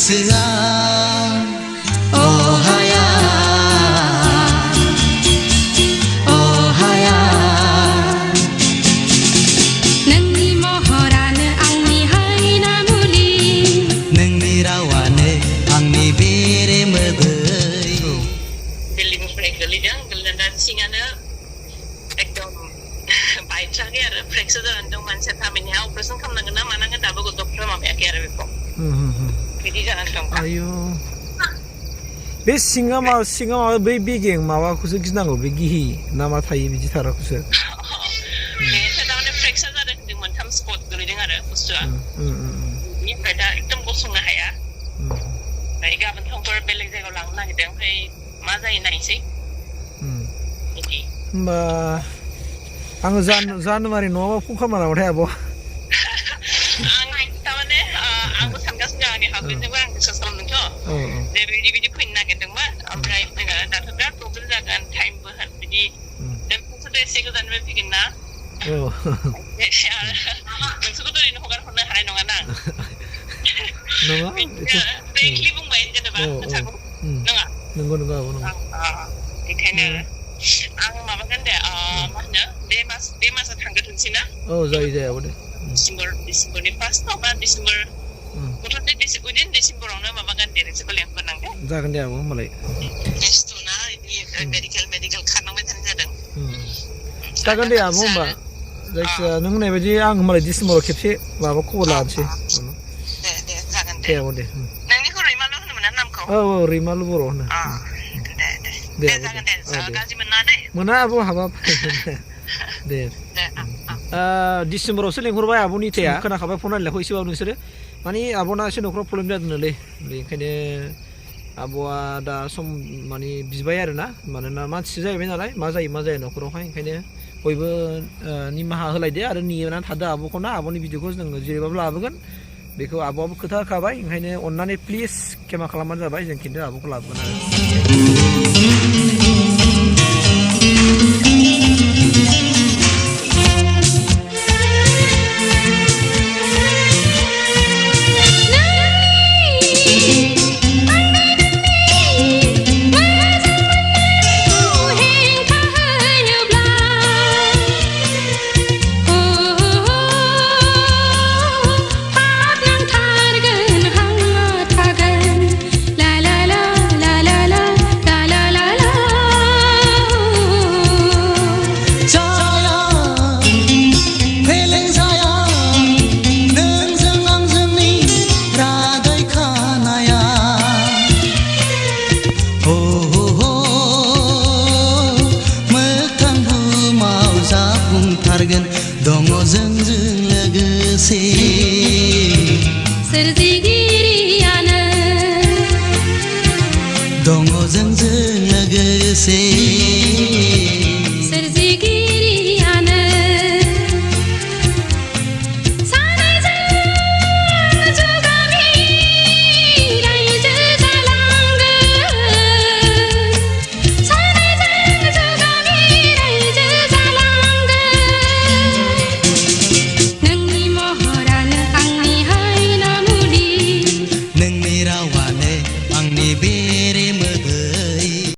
गोसोआ अहाया अहाया नोंनि महरानो आंनि हायना मुलि नोंनि रावानो आंनि बेरे मोदै बिल्डिंनिफ्राय गोलैदों गोलैनानै सिङानो एकदम बायथ्राखै आरो फ्रेक्सार जानानै दं मानसिया थाबायनाया अपारेसन खालामनांगोन ना मानांगोन दाबो डक्टरा माबायाखै आरो बेखौ बिदि जानानै दं आयु बे सिङा माबा बै बेगें माबाखौसो गिनांगौ बे गिहि ना मा थायो बिदि थाराखौसो बेथ' थारमाने फ्रेक्सार जादों होनदों मोनथाम स्पट गोलैदों आरो बुस्थुआ बेनिफ्राय दा एकदम गसंनो हाया ओमफ्राय गाबोन समफोर बेलेग जायगायाव लांनो नागिरदों ओमफ्राय मा जायो नायनोसै बिदि होमबा आङो जानुवारि नङाबा फन खालामना लाबाथाय आब' आं थारमाने आंबो सानगासिनो दं आंनि हासबेन्डजोंबो आं डिसकास खालामदोंथ' जे बिदि फैनो नागिरदोंमोन ओमफ्राय दाथ' बिराद प्रब्लेम जागोन टाइमबो बिदि नोंसोरथ' एसे गोजाननिफ्राय फैगोन ना नोंसोरखौथ' ओरैनो हगार हरनो हानाय नङा ना फ्रेंकलि बुंबाय जेनेबा खोथाखौ नङा नंगौ आब' नंगौ बेखायनो आं माबागोन दे मा होनो बे मासा थांग्रोथोंसै ना जायो आब' दे डिसेम्बरनि फार्स्ट नङा डिसेम्बर गथ'नि उइदिन डिसेम्बरावनो माबागोन दे नोंसोरखौ लेंहरनांगोन जागोन दे आब' होमबालाय टेस्टना बिदि मेडिकेल खारनांबाय थानाय जादों जागोन दे आब' होमबा जायखिया नों होननाय बायदि आं होमबालाय डिसेम्बराव खेबसे माबा खबर लानोसै दे जागोन दे आब' दे नोंनिखौ रैमालु होनोमोन ना नामखौ रैमालु बर' होनो दे जागोन दे गाज्रि मोना दे मोना आब' हाबाब दे डिसेम्बरावसो लेंहरबाय आब'नि थैया खोनाखाबाय फन रायलायनायखौ एसेबाबो नोंसोरो माने आब'ना एसे न'खराव प्रब्लेम जादोंनोलै बेनिखायनो आब'आ दा सम माने बिबाय आरोना मानोना मानसि जाहैबाय नालाय मा जायो न'खरावहाय ओंखायनो बयबो निमाहा होलायदो आरो नेनानै थादो आब'खौ ना आब'नि भिडिअखौ जोङो जेरैबाबो लाबोगोन बेखौ आब'आबो खोथा होखाबाय ओंखायनो अननानै प्लिज खेमा खालामबानो जाबाय जों खिन्थु आब'खौ लाबोगोन आरो दङ जोंजों लोगोसे सोरजिगिरियानो दङ जोंजों लोगोसे सोरजिगिरियानो सानैजों जुगामि रायजो जालांगोन सानैजों जुगामि रायजो जालांगोन नोंनि महरानो आंनि हायना मुलि नोंनि रावानो आंनि बेरे